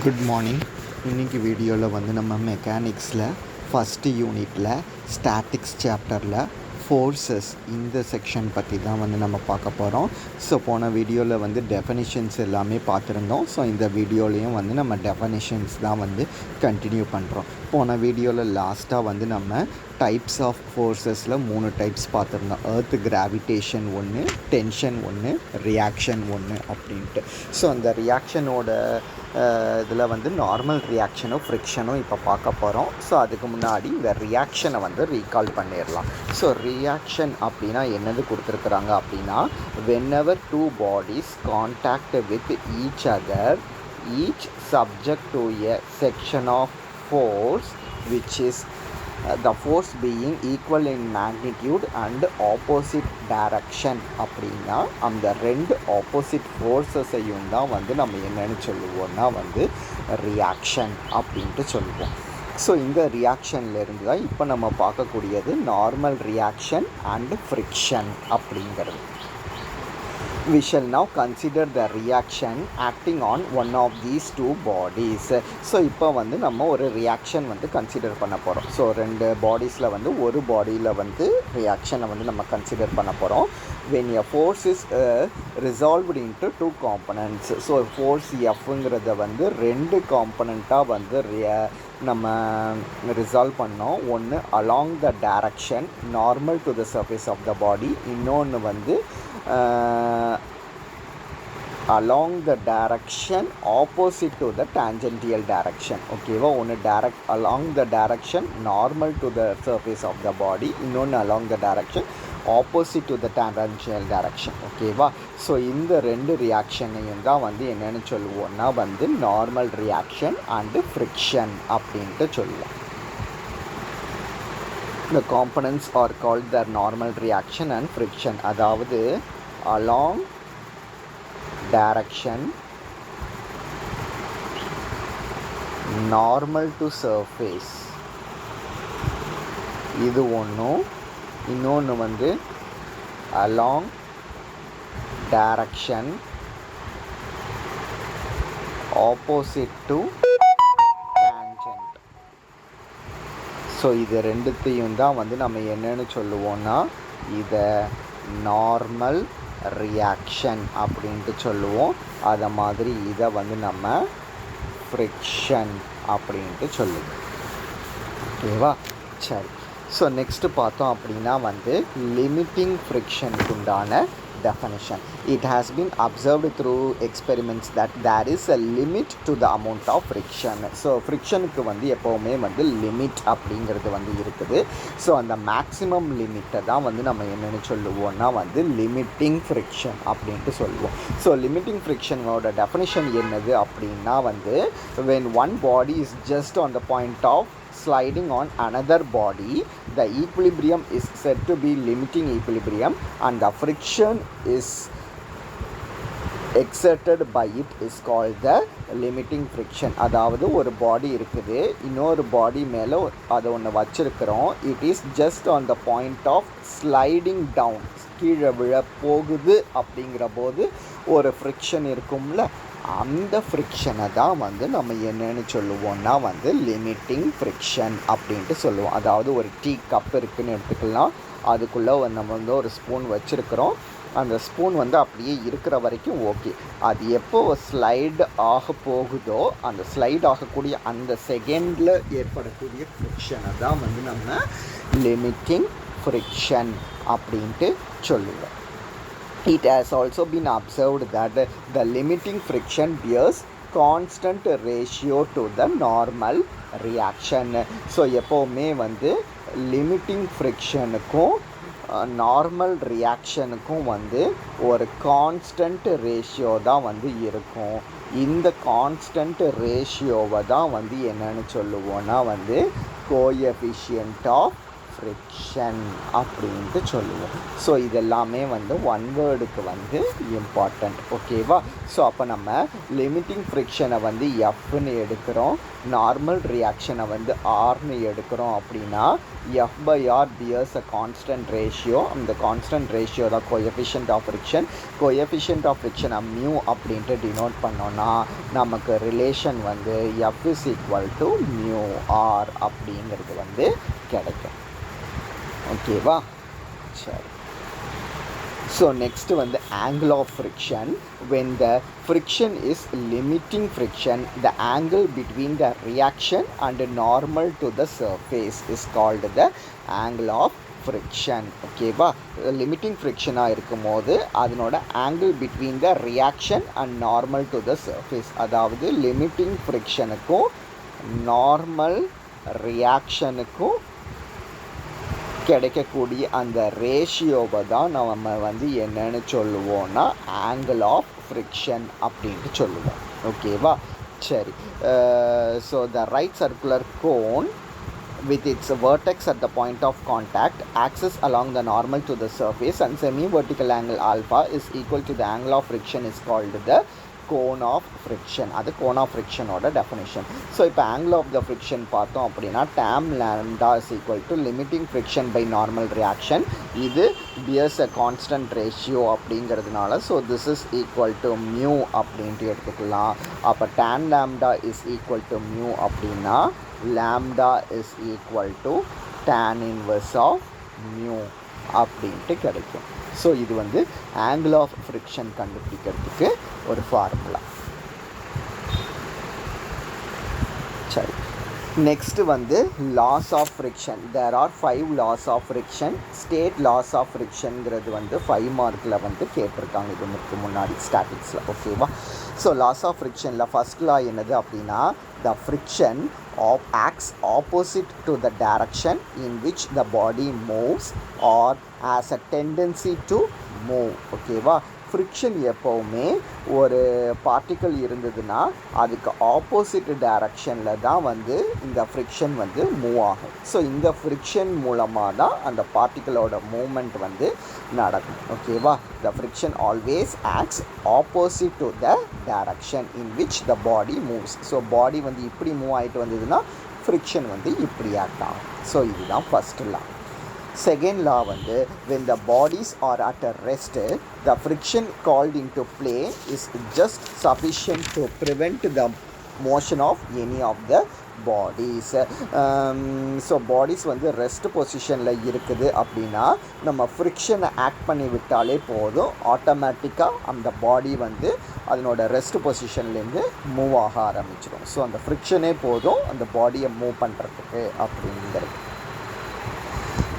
Good morning. இன்றைக்கி வீடியோவில் வந்து நம்ம மெக்கானிக்ஸில் ஃபஸ்ட்டு யூனிட்டில் ஸ்டாட்டிக்ஸ் சாப்டரில் ஃபோர்ஸஸ் இந்த செக்ஷன் பற்றி தான் வந்து நம்ம பார்க்க போகிறோம். ஸோ போன வீடியோவில் வந்து டெஃபனிஷன்ஸ் எல்லாமே பார்த்துருந்தோம். ஸோ இந்த வீடியோலையும் வந்து நம்ம டெஃபனிஷன்ஸ் தான் வந்து கண்டினியூ பண்ணுறோம். போன வீடியோவில் லாஸ்ட்டாக வந்து நம்ம டைப்ஸ் ஆஃப் ஃபோர்ஸஸில் 3 டைப்ஸ் பார்த்துருந்தோம். எர்த் கிராவிடேஷன் ஒன்று, டென்ஷன் ஒன்று, ரியாக்ஷன் ஒன்று அப்படின்ட்டு. ஸோ அந்த ரியாக்ஷனோட இதில் வந்து நார்மல் ரியாக்ஷனும் ஃப்ரிக்ஷனும் இப்போ பார்க்க போகிறோம். ஸோ அதுக்கு முன்னாடி இந்த ரியாக்ஷனை வந்து ரீகால் பண்ணிடலாம். ஸோ ரியாக்ஷன் அப்படின்னா என்னது கொடுத்துருக்குறாங்க அப்படின்னா, whenever two bodies contact with each other, each subject to a section of force which is the force being equal in magnitude and opposite direction அப்படின்னா அந்த ரெண்டு ஆப்போசிட் ஃபோர்ஸஸையும் தான் வந்து நம்ம என்னென்னு சொல்லுவோம்னா வந்து ரியாக்ஷன் அப்படின்ட்டு சொல்லுவோம். ஸோ இந்த ரியாக்ஷன்லேருந்து தான் இப்போ நம்ம பார்க்கக்கூடியது நார்மல் ரியாக்ஷன் அண்ட் ஃப்ரிக்ஷன் அப்படிங்கிறது. We shall now consider the reaction acting on one of these two bodies. So இப்போ வந்து நம்ம ஒரு ரியாக்ஷன் வந்து கன்சிடர் பண்ண போகிறோம். ஸோ ரெண்டு பாடிஸில் வந்து ஒரு பாடியில் வந்து ரியாக்ஷனை வந்து நம்ம கன்சிடர் பண்ண போகிறோம். when a force is resolved into two components. So force எஃப்ங்கிறத வந்து ரெண்டு காம்பனண்ட்டாக வந்து நம்ம ரிசால்வ் பண்ணோம். ஒன்று along the direction normal to the surface of the body, இன்னொன்று வந்து along the direction opposite to the tangential direction. ஓகேவா, ஒன்று along the direction normal to the surface of the body, இன்னொன்று along the direction opposite to the tangential direction. ஓகேவா, so இந்த ரெண்டு ரியாக்ஷனையும் தான் வந்து என்னென்னு சொல்லுவோம்னா வந்து நார்மல் ரியாக்ஷன் அண்டு ஃப்ரிக்ஷன் அப்படின்ட்டு சொல்லுவோம். The components are called the normal reaction and friction. அதாவது along direction normal to surface இது ஒன்றும், இன்னொன்று வந்து along direction opposite to tangent. So இது ரெண்டுத்தையும் தான் வந்து நம்ம என்னென்னு சொல்லுவோம்னா இதை நார்மல் ரியாக்ஷன் அப்படின்ட்டு சொல்லுவோம். அதை மாதிரி இதை வந்து நம்ம ஃப்ரிக்ஷன் அப்படின்ட்டு சொல்லுவோம். ஓகேவா, சரி. ஸோ நெக்ஸ்ட்டு பார்த்தோம் அப்படின்னா வந்து லிமிட்டிங் ஃப்ரிக்ஷனுக்கு உண்டான definition. It has been observed through experiments that there is a limit to the amount of friction. So ஃப்ரிக்ஷனுக்கு வந்து எப்போவுமே வந்து லிமிட் அப்படிங்கிறது வந்து இருக்குது. ஸோ அந்த மேக்ஸிமம் லிமிட்டை தான் வந்து நம்ம என்னென்னு சொல்லுவோம்னா வந்து லிமிட்டிங் ஃப்ரிக்ஷன் அப்படின்ட்டு சொல்லுவோம். ஸோ லிமிட்டிங் ஃப்ரிக்ஷனோட டெஃபினிஷன் என்னது அப்படின்னா வந்து when one body is just on the point of sliding on another body, the equilibrium is said to be limiting equilibrium and the friction is exerted by it is called the limiting friction. அதாவது ஒரு பாடி இருக்குது, இன்னொரு பாடி மேலே அதை ஒன்று வச்சுருக்கிறோம். It is just on the point of sliding down, கீழே விழ போகுது அப்படிங்கிற போது ஒரு ஃப்ரிக்ஷன் இருக்கும்ல, அந்த ஃப்ரிக்ஷனை தான் வந்து நம்ம என்னென்னு சொல்லுவோம்னா வந்து லிமிட்டிங் ஃப்ரிக்ஷன் அப்படின்ட்டு சொல்லுவோம். அதாவது ஒரு டீ கப் இருக்குதுன்னு எடுத்துக்கலாம், அதுக்குள்ளே நம்ம வந்து ஒரு ஸ்பூன் வச்சுருக்கிறோம். அந்த ஸ்பூன் வந்து அப்படியே இருக்கிற வரைக்கும் ஓகே. அது எப்போ ஸ்லைடு ஆக போகுதோ அந்த ஸ்லைட் ஆகக்கூடிய அந்த செகண்டில் ஏற்படக்கூடிய ஃப்ரிக்ஷனை தான் வந்து நம்ம லிமிட்டிங் ஃப்ரிக்ஷன் அப்படின்ட்டு சொல்லுவோம். It has also been observed that the limiting friction bears constant ratio to the normal reaction. So எப்போவுமே வந்து லிமிட்டிங் ஃப்ரிக்ஷனுக்கும் நார்மல் ரியாக்ஷனுக்கும் வந்து ஒரு கான்ஸ்டன்ட் ரேஷியோ தான் வந்து இருக்கும். இந்த கான்ஸ்டன்ட் ரேஷியோவை தான் வந்து என்னென்னு சொல்லுவோன்னா வந்து கோஎஃபிஷியன்ட் ஆஃப் ஃப்ரிக்ஷன் அப்படின்ட்டு சொல்லுவோம். ஸோ இதெல்லாமே வந்து ஒன் வேர்டுக்கு வந்து இம்பார்ட்டண்ட். ஓகேவா? ஸோ அப்போ நம்ம லிமிட்டிங் ஃப்ரிக்ஷனை வந்து எஃப்னு எடுக்கிறோம், நார்மல் ரியாக்ஷனை வந்து ஆர்னு எடுக்கிறோம். அப்படின்னா F by R bears a constant ratio. அந்த கான்ஸ்டன்ட் ரேஷியோ தான் coefficient of friction. Coefficient of ஃப்ரிக்ஷனை மியூ அப்படின்ட்டு டினோட் பண்ணோன்னா நமக்கு ரிலேஷன் வந்து F is equal to mu R அப்படிங்கிறது வந்து கிடைக்கும். ஓகேவா? சரி. ஸோ நெக்ஸ்ட் வந்து angle of friction. When the friction is limiting friction, the angle between the reaction and normal to the surface is called the angle of friction. ஓகேவா? Limiting ஃப்ரிக்ஷனாக இருக்கும் போது அதனோட angle between the reaction and normal to the surface, அதாவது limiting ஃப்ரிக்ஷனுக்கும் normal ரியாக்ஷனுக்கும் கிடைக்கக்கூடிய அந்த ரேஷியோவை தான் நம்ம வந்து என்னன்னு சொல்லுவோம்னா ஆங்கிள் ஆஃப் ஃப்ரிக்ஷன் அப்படின்ட்டு சொல்லுவோம். ஓகேவா? சரி. So the right circular cone with its vertex at the point of contact axis along the normal to the surface and semi-vertical angle alpha is equal to the angle of friction is called the cone of friction. அது cone of friction ஓட definition. So இப்போ angle of the friction பார்த்தோம் அப்படின்னா tan lambda is equal to limiting friction by normal reaction. இது bears a constant ratio அப்படிங்கிறதுனால so this is equal to mu அப்படின்ட்டு எடுத்துக்கலாம். அப்போ tan lambda is equal to mu அப்படின்னா lambda is equal to tan inverse of mu அப்படின்ட்டு கிடைக்கும். So இது வந்து ஆங்கிள் ஆஃப் ஃப்ரிக்ஷன் கண்டுபிடிக்கிறதுக்கு ஒரு ஃபார்முலா. சரி. நெக்ஸ்ட்டு வந்து laws of friction. There are 5 laws of friction. State laws of ஃப்ரிக்ஷனுங்கிறது வந்து 5 மார்க்கில் வந்து கேட்டிருக்காங்க இதுக்கு முன்னாடி ஸ்டாட்டிக்ஸில். ஓகேவா? ஸோ லாஸ் ஆஃப் ஃப்ரிக்ஷனில் ஃபஸ்ட் லா என்னது அப்படின்னா the friction acts opposite to the direction in which the body moves or has a tendency to move. ஓகேவா? ஃப்ரிக்ஷன் எப்போவுமே ஒரு பார்ட்டிக்கல் இருந்ததுன்னா அதுக்கு ஆப்போசிட் டைரக்ஷனில் தான் வந்து இந்த ஃப்ரிக்ஷன் வந்து மூவ் ஆகும். ஸோ இந்த ஃப்ரிக்ஷன் மூலமாக தான் அந்த பார்ட்டிக்கலோட மூமெண்ட் வந்து நடக்கும். ஓகேவா? த friction always acts opposite to the direction in which the body moves. So body வந்து இப்படி மூவ் ஆகிட்டு வந்ததுன்னா ஃப்ரிக்ஷன் வந்து இப்படி ஆக்ட் ஆகும். ஸோ இதுதான் ஃபஸ்ட்டு லா. செகண்ட் லா வந்து when the bodies are at a rest, the friction called into play is just sufficient to prevent the motion of any of the bodies. So bodies வந்து rest பொசிஷனில் இருக்குது அப்படின்னா நம்ம ஃப்ரிக்ஷனை act பண்ணி விட்டாலே போதும், ஆட்டோமேட்டிக்காக அந்த பாடி வந்து அதனோட ரெஸ்ட் பொசிஷன்லேருந்து மூவ் ஆக ஆரம்பிச்சிடும். ஸோ அந்த ஃப்ரிக்ஷனே போதும் அந்த பாடியை மூவ் பண்ணுறதுக்கு அப்படிங்கிறது.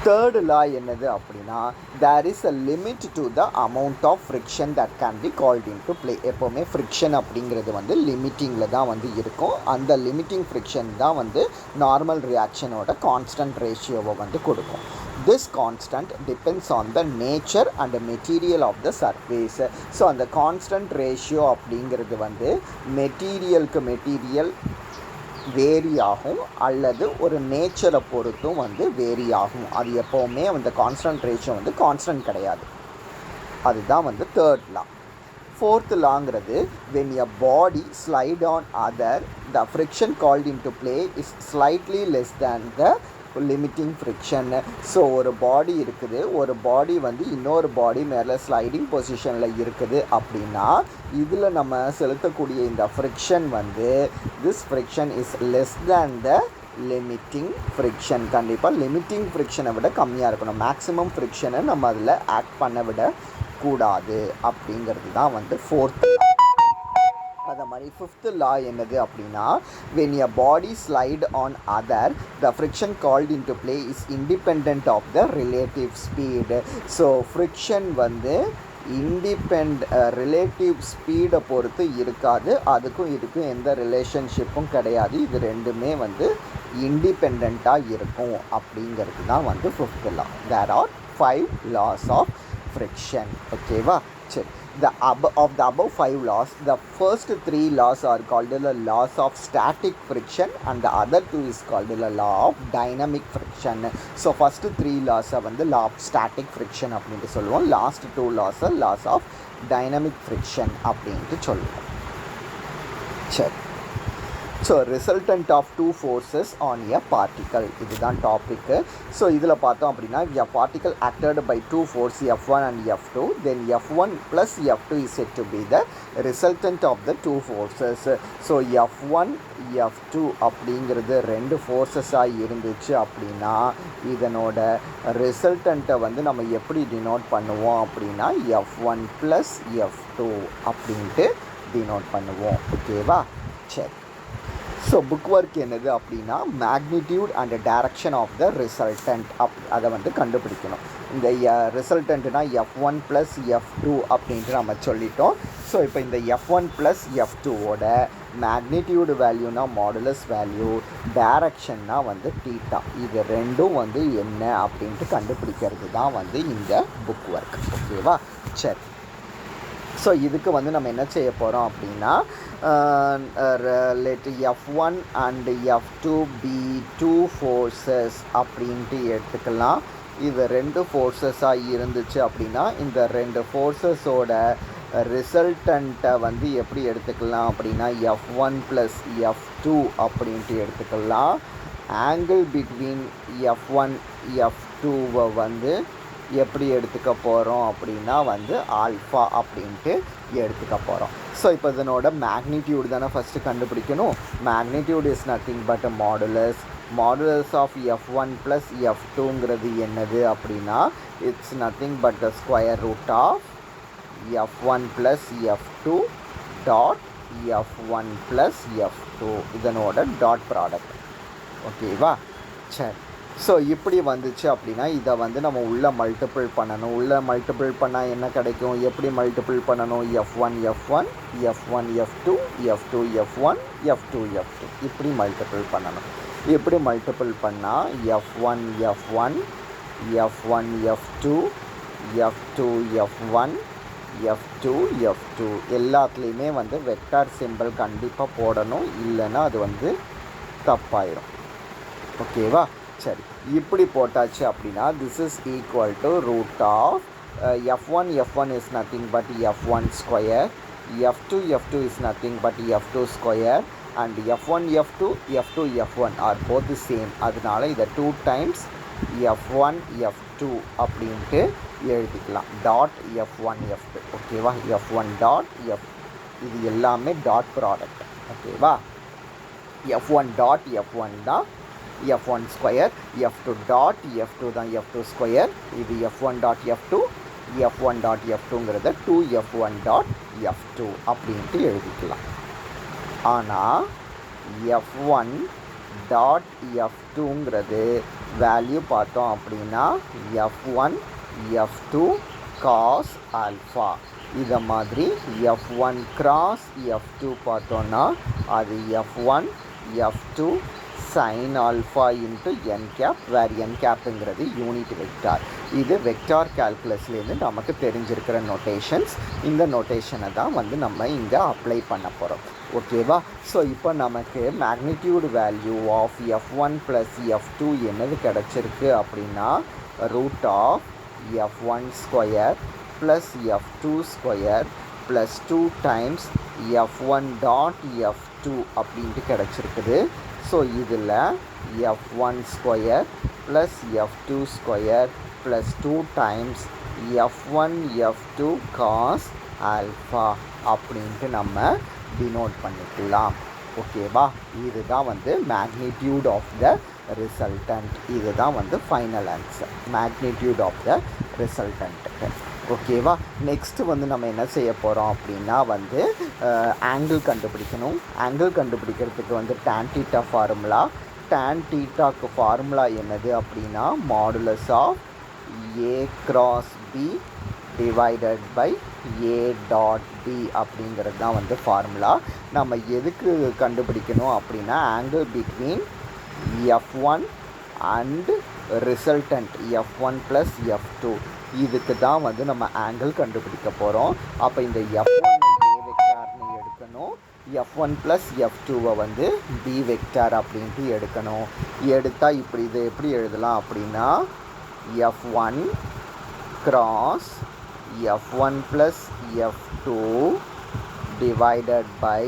தேர்டு லா என்னது அப்படின்னா there is a limit to the amount of friction that can be called in to play. எப்போவுமே ஃப்ரிக்ஷன் அப்படிங்கிறது வந்து லிமிட்டிங்கில் தான் வந்து இருக்கும். அந்த லிமிட்டிங் ஃப்ரிக்ஷன் தான் வந்து நார்மல் ரியாக்ஷனோட கான்ஸ்டன்ட் ரேஷியோவை வந்து கொடுக்கும். This constant depends on the nature and material of the surface. So அந்த கான்ஸ்டன்ட் ரேஷியோ அப்படிங்கிறது வந்து மெட்டீரியலுக்கு மெட்டீரியல் வேரி ஆகும் அல்லது ஒரு நேச்சரை பொறுத்தும் வந்து வேரி ஆகும். அது எப்போவுமே அந்த கான்ஸ்டன்ட் ரேஷியோ வந்து கான்ஸ்டன்ட் கிடையாது. அதுதான் வந்து தேர்ட் லா. ஃபோர்த் லாங்கிறது when a body slide on other, the friction called into play is slightly less than the limiting friction. So ஒரு பாடி இருக்குது, ஒரு பாடி வந்து இன்னொரு பாடி மேலே ஸ்லைடிங் பொசிஷனில் இருக்குது அப்படின்னா இதில் நம்ம செலுத்தக்கூடிய இந்த ஃப்ரிக்ஷன் வந்து this friction is less than the limiting friction. கண்டிப்பாக லிமிட்டிங் ஃப்ரிக்ஷனை விட கம்மியாக இருக்கணும். மேக்ஸிமம் ஃப்ரிக்ஷனை நம்ம அதில் ஆக்ட் பண்ண விட கூடாது அப்படிங்கிறது தான் வந்து ஃபோர்த். அதே மாதிரி ஃபிஃப்த் லா என்னது அப்படின்னா when a body slide on other, the friction called into play is independent of the relative speed. So friction வந்து ரிலேட்டிவ் ஸ்பீடை பொறுத்து இருக்காது. அதுக்கும் இதுக்கும் எந்த ரிலேஷன்ஷிப்பும் கிடையாது. இது ரெண்டுமே வந்து இண்டிபெண்ட்டாக இருக்கும் அப்படிங்கிறது தான் வந்து fifth law. There are 5 laws of friction. ஓகேவா? சரி. of the above 5 laws, the first 3 laws are called the laws of static friction and the other 2 is called the law of dynamic friction. So first 3 laws are the law of static friction அப்படின்ட்டு சொல்லுவோம். last 2 laws are laws of dynamic friction அப்படின்ட்டு சொல்லுவோம். சரி, so resultant of two forces on a particle, இதுதான் topic. So இதில் பார்த்தோம் அப்படின்னா a particle acted by two force F1 and F2, then F1 plus F2 is set to be the resultant of the two forces. So F1 F2 அப்படிங்கிறது 2 ஃபோர்ஸஸாக இருந்துச்சு அப்படின்னா இதனோட ரிசல்டண்ட்டை நம்ம எப்படி டினோட் பண்ணுவோம் அப்படின்னா F1 ப்ளஸ் F2 அப்படின்ட்டு டினோட் பண்ணுவோம். ஓகேவா? சரி, ஸோ புக் ஒர்க் என்னது அப்படின்னா magnitude and direction of the resultant அதை கண்டுபிடிக்கணும். இந்த ரிசல்டன்ட்னா F1 ப்ளஸ் F2 அப்படின்ட்டு நம்ம சொல்லிட்டோம். ஸோ இப்போ இந்த F1 ப்ளஸ் F2வோட மேக்னிடியூடு வேல்யூனா மாடுலஸ் வேல்யூ, டைரக்ஷன்னா தீட்டா, இது ரெண்டும் என்ன அப்படின்ட்டு கண்டுபிடிக்கிறது தான் இந்த புக் ஒர்க். ஓகேவா? சரி, ஸோ இதுக்கு நம்ம என்ன செய்ய போகிறோம் அப்படின்னா let F1 and F2 be two forces அப்படின்ட்டு எடுத்துக்கலாம். இது 2 ஃபோர்ஸஸாக இருந்துச்சு அப்படின்னா இந்த 2 ஃபோர்ஸஸோட ரிசல்டண்ட்டை எப்படி எடுத்துக்கலாம் அப்படின்னா F1 ப்ளஸ் F2 அப்படின்ட்டு எடுத்துக்கலாம். ஆங்கிள் பிட்வீன் F1 F2வை எப்படி எடுத்துக்க போகிறோம் அப்படின்னா ஆல்ஃபா அப்படின்ட்டு எடுத்துக்க போகிறோம். ஸோ இப்போ இதனோட மேக்னிடியூட் தானே ஃபஸ்ட்டு கண்டுபிடிக்கணும். Magnitude is nothing but modulus of F1 plus F2ங்கிறது என்னது அப்படின்னா it's nothing but the square root of F1 plus F2 dot F1 plus F2, இதனோட டாட் ப்ராடக்ட். ஓகேவா? சரி, ஸோ இப்படி வந்துச்சு அப்படின்னா இதை நம்ம உள்ளே மல்டிபிள் பண்ணணும். உள்ளே மல்டிபிள் பண்ணால் என்ன கிடைக்கும்? எப்படி மல்டிபிள் பண்ணணும்? F1 F1 F1 F2 F2 F1 F2 F2 இப்படி மல்டிபிள் பண்ணணும். இப்படி மல்டிபிள் பண்ணால் F1 F1 F1 F2 F2 F1 F2 F2 எல்லாத்துலேயுமே வெக்டார் சிம்பிள் கண்டிப்பாக போடணும், இல்லைன்னா அது தப்பாயிரும். ஓகேவா? சரி, இப்படி போட்டாச்சு அப்படின்னா this is equal to root of F1 F1 is nothing but F1 square, F2 F2 is nothing but F2 square and F1 F2 F2 F1 are both same. அதனால இதை 2 டைம்ஸ் F1 F2 அப்படின்ட்டு எழுதிக்கலாம். Dot F1 F2. ஓகேவா? F1 dot F, இது எல்லாமே dot product. ஓகேவா? F1 dot F1 தான் F1 square, F2 dot F2 தான் F2 ஸ்கொயர். இது F1 dot F2, F1 dot F2ங்கிறத 2F1 dot F2 அப்படின்ட்டு எழுதிக்கலாம். ஆனால் F1 டாட் F2ங்கிறது வேல்யூ பார்த்தோம் அப்படின்னா F1 F2 cos ஆல்ஃபா. இதை மாதிரி F1 cross F2 பார்த்தோன்னா அது F1 F2 sin alpha into n cap, where n capங்கிறது யூனிட் வெக்டார். இது வெக்டார் கால்குலஸ்லேருந்து நமக்கு தெரிஞ்சிருக்கிற நோட்டேஷன்ஸ். இந்த நோட்டேஷனை தான் நம்ம இங்கே அப்ளை பண்ண போகிறோம். ஓகேவா? ஸோ இப்போ நமக்கு magnitude value of F1 plus F2 என்னது கிடச்சிருக்கு அப்படின்னா root of F1 square plus F2 square plus 2 times F1 dot F2 அப்படின்ட்டு கிடச்சிருக்குது. ஸோ இதில் F1 square plus F2 square plus 2 times F1 F2 cos alpha அப்படின்ட்டு நம்ம டினோட் பண்ணிக்கலாம். ஓகேவா? இதுதான் மேக்னிடியூட் ஆஃப் த ரிசல்டன்ட். இதுதான் final answer, magnitude of the ரிசல்டன்ட்டுக்கு. ஓகேவா? நெக்ஸ்ட்டு நம்ம என்ன செய்ய போகிறோம் அப்படின்னா ஆங்கிள் கண்டுபிடிக்கணும். ஆங்கிள் கண்டுபிடிக்கிறதுக்கு tan theta ஃபார்முலா. tan thetaக்கு ஃபார்முலா என்னது அப்படின்னா modulus of A cross B divided by A dot B அப்படிங்கிறது தான் ஃபார்முலா. நம்ம எதுக்கு கண்டுபிடிக்கணும் அப்படின்னா angle between F1 and resultant F1 plus F2. இதுக்கு தான் வந்து நம்ம ஆங்கிள் கண்டுபிடிக்க போகிறோம். அப்போ இந்த F1 A வெக்டார்னு எடுக்கணும், F1 ப்ளஸ் F2 வந்து B வெக்டார் அப்படின்ட்டு எடுக்கணும். எடுத்தால் இப்படி இதை எப்படி எழுதலாம் அப்படின்னா F1 cross F1 plus F2 divided by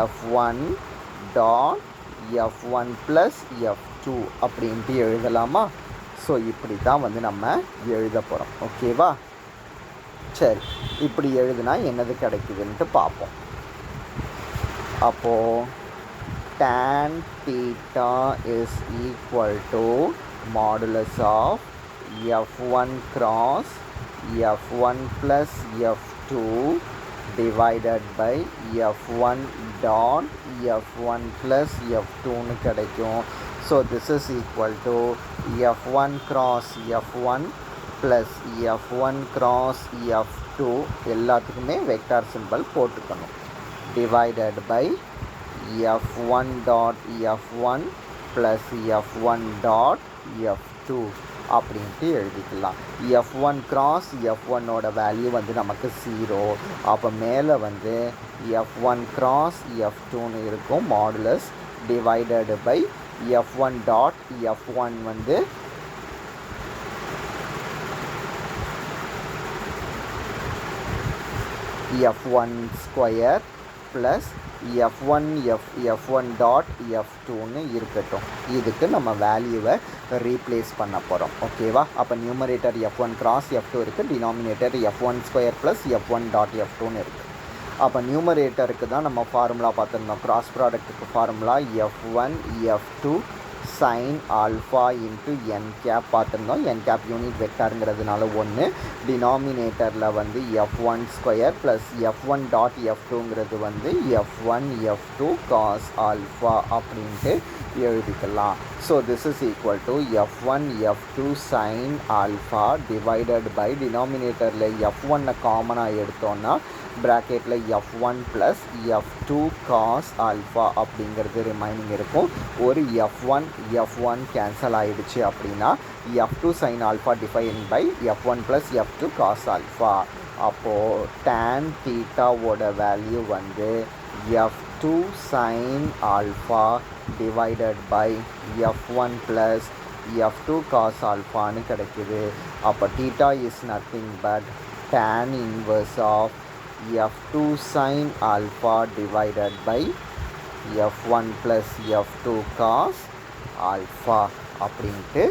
F1 dot F1 plus F2 அப்படின்ட்டு எழுதலாமா? ஸோ இப்படி தான் வந்து நம்ம எழுத போகிறோம். ஓகேவா? சரி, இப்படி எழுதுனா என்னது கிடைக்குதுன்ட்டு பார்ப்போம். அப்போது tan theta is equal to modulus of F1 cross F1 plus F2 divided by F1 dot F1 plus F2னு கிடைக்கும். So this is equal to F1 cross F1 plus F1 cross F2 எல்லாத்துக்குமே வெக்டார் சிம்பல் போட்டுக்கணும். divided by F1 dot F1 plus F1 dot F2 அப்படின்ட்டு எழுதிக்கலாம். F1 cross F1ஓட value வந்து நமக்கு 0. அப்போ மேலே வந்து F1 cross F2னு இருக்கும் modulus divided by F1 dot F1 வந்து F1 square plus F1 dot F2னு இருக்கட்டும். இதுக்கு நம்ம வேல்யூவை ரீப்ளேஸ் பண்ண போகிறோம். ஓகேவா? அப்போ நியூமரேட்டர் F1 கிராஸ் F2 இருக்குது, denominator F1 square plus F1 dot F2னு இருக்குது. அப்போ நியூமரேட்டருக்கு தான் நம்ம ஃபார்முலா பார்த்துருந்தோம். கிராஸ் ப்ராடக்ட்டுக்கு formula F1 F2 sin alpha into n cap பார்த்துருந்தோம். n cap யூனிட் வெக்டாருங்கிறதுனால 1, டினாமினேட்டரில் வந்து F1 square plus F1 dot F2ங்கிறது வந்து F1 F2 cos alpha அப்படின்ட்டு எழுதிக்கலாம். So this is equal to F1 F2 sin alpha divided by டினாமினேட்டரில் F1 காமனாக எடுத்தோன்னா ப்ராக்கெட்டில் F1 plus F2 cos alpha அப்படிங்கிறது ரிமைனிங் இருக்கும். ஒரு F1 கேன்சல் ஆகிடுச்சு அப்படின்னா F2 sin alpha define by F1 plus F2 cos alpha. அப்போது tan தீட்டாவோட வேல்யூ வந்து F2 sin alpha divided by F1 plus F2 cos alphaன்னு கிடைக்குது. அப்போ theta is nothing but tan inverse of F2 sin alpha divided by F1 plus F2 cos alpha அப்படின்ட்டு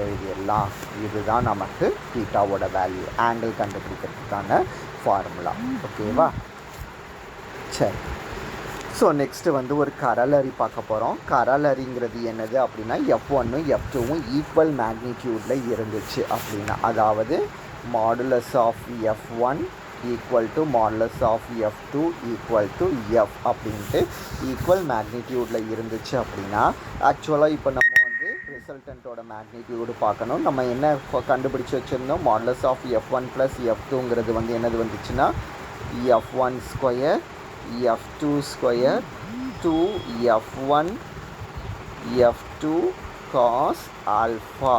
எழுதிடலாம். இதுதான் நமக்கு தீட்டாவோட value angle கண்டுபிடிக்கிறதுக்கான formula. ஓகேவா? சரி, ஸோ நெக்ஸ்ட்டு வந்து ஒரு கரலரி பார்க்க போகிறோம். கரலரிங்கிறது என்னது அப்படின்னா F1ம் F2வும் ஈக்குவல் மேக்னிடியூடில் இருந்துச்சு அப்படின்னா, அதாவது modulus of F1 equal to modulus of F2 equal to F அப்படின்ட்டு ஈக்குவல் மேக்னிடியூடில் இருந்துச்சு அப்படின்னா, ஆக்சுவலாக இப்போ நம்ம வந்து ரிசல்டண்ட்டோட மேக்னிடியூடு பார்க்கணும். நம்ம என்ன கண்டுபிடிச்சி வச்சுருந்தோம்? மாடுலஸ் ஆஃப் F1 ப்ளஸ் F2ங்கிறது வந்து என்னது வந்துச்சுன்னா F1 square F2 square 2F1 F2 cos alpha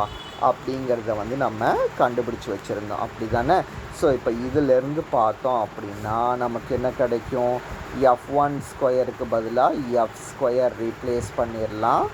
அப்படிங்கிறத வந்து நம்ம கண்டுபிடிச்சி வச்சுருந்தோம். அப்படி தானே? ஸோ இப்போ இதிலேருந்து பார்த்தோம் அப்படின்னா நமக்கு என்ன கிடைக்கும்? F1 ஸ்கொயருக்கு பதிலாக F ஸ்கொயர் ரீப்ளேஸ் பண்ணிடலாம்,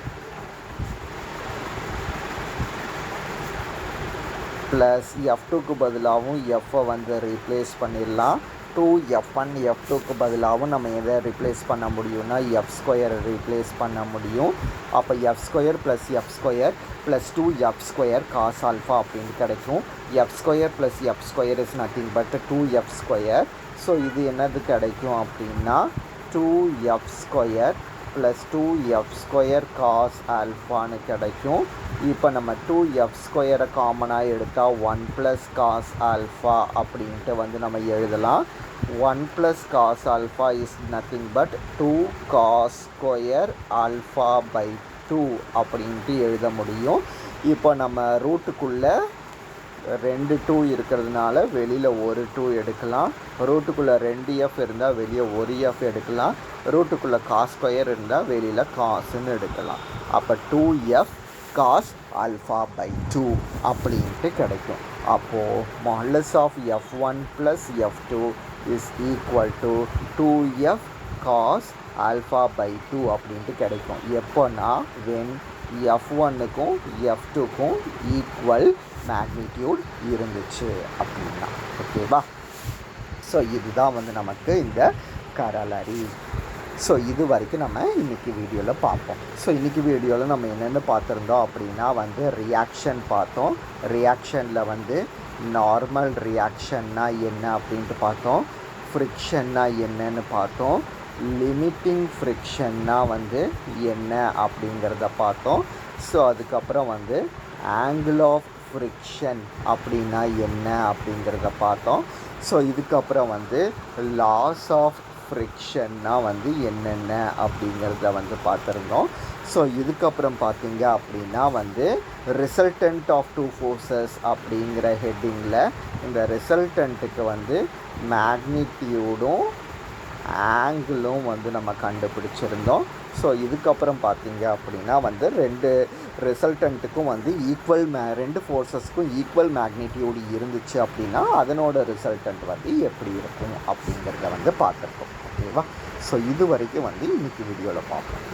ப்ளஸ் F2க்கு பதிலாகவும் Fஐ வந்து ரீப்ளேஸ் பண்ணிடலாம். 2F1 F2க்கு பதிலாகவும் நம்ம எதை ரீப்ளேஸ் பண்ண முடியும்னா F ஸ்கொயரை ரீப்ளேஸ் பண்ண முடியும். அப்போ F square plus F square plus 2F square cos alpha அப்படின்னு கிடைக்கும். F square plus F square is nothing but 2F square. So இது என்னது கிடைக்கும் அப்படின்னா 2F square plus 2F square cos ஆல்ஃபான்னு கிடைக்கும். இப்போ நம்ம 2F ஸ்கொயரை காமனாக எடுத்தால் 1 ப்ளஸ் காஸ் ஆல்ஃபா அப்படின்ட்டு வந்து நம்ம எழுதலாம். 1 plus cos alpha is nothing but 2 cos square alpha by 2 அப்படின்ட்டு எழுத முடியும். இப்போ நம்ம ரூட்டுக்குள்ளே 2 2 இருக்கிறதுனால வெளியில் ஒரு 2 எடுக்கலாம். ரூட்டுக்குள்ளே 2F இருந்தால் வெளியே ஒரு F எடுக்கலாம். ரூட்டுக்குள்ளே காஸ் ஸ்கொயர் இருந்தால் வெளியில் காசுன்னு எடுக்கலாம். அப்போ 2F காஸ் ஆல்ஃபா பை 2 அப்படின்ட்டு கிடைக்கும். அப்போது modulus of F1 plus F2 is equal to 2F cos alpha by 2 அப்படின்ட்டு கிடைக்கும். எப்போனா வென் F1க்கும் F2க்கும் ஈக்குவல் மேக்னிடியூட் இருந்துச்சு அப்படின்னா. ஓகேவா? ஸோ இதுதான் வந்து நமக்கு இந்த கரலரி. ஸோ இது வரைக்கும் நம்ம இன்றைக்கி வீடியோவில் பார்ப்போம். ஸோ இன்றைக்கி வீடியோவில் நம்ம என்னென்னு பார்த்துருந்தோம் அப்படின்னா வந்து ரியாக்ஷன் பார்த்தோம். ரியாக்ஷனில் வந்து நார்மல் ரியாக்ஷன்னா என்ன அப்படின்ட்டு பார்த்தோம். ஃப்ரிக்ஷன்னா என்னன்னு பார்த்தோம். லிமிட்டிங் ஃப்ரிக்ஷன்னா வந்து என்ன அப்படிங்கிறத பார்த்தோம். ஸோ அதுக்கப்புறம் வந்து ஆங்கிள் ஆஃப் ஃப்ரிக்ஷன் அப்படின்னா என்ன அப்படிங்கிறத பார்த்தோம். ஸோ இதுக்கப்புறம் வந்து லாஸ் ஆஃப் ஃப்ரிக்ஷன்னா வந்து என்னென்ன அப்படிங்கிறத வந்து பார்த்துருந்தோம். ஸோ இதுக்கப்புறம் பார்த்தீங்க அப்படின்னா வந்து ரிசல்டன்ட் ஆஃப் டூ ஃபோர்ஸஸ் அப்படிங்கிற ஹெட்டிங்கில் இந்த ரிசல்டண்ட்டுக்கு வந்து மேக்னிடியூடும் ஆங்கிளும் வந்து நம்ம கண்டுபிடிச்சிருந்தோம். ஸோ இதுக்கப்புறம் பார்த்தீங்க அப்படின்னா வந்து ரெண்டு ரிசல்டண்ட்டுக்கும் வந்து ரெண்டு ஃபோர்ஸஸ்க்கும் ஈக்குவல் மேக்னிடியூடு இருந்துச்சு அப்படின்னா அதனோட ரிசல்டண்ட் வந்து எப்படி இருக்கும் அப்படிங்கிறத வந்து பார்த்துருக்கோம். ஓகேவா? ஸோ இது வரைக்கும் வந்து இன்றைக்கி வீடியோவில் பார்ப்போம்.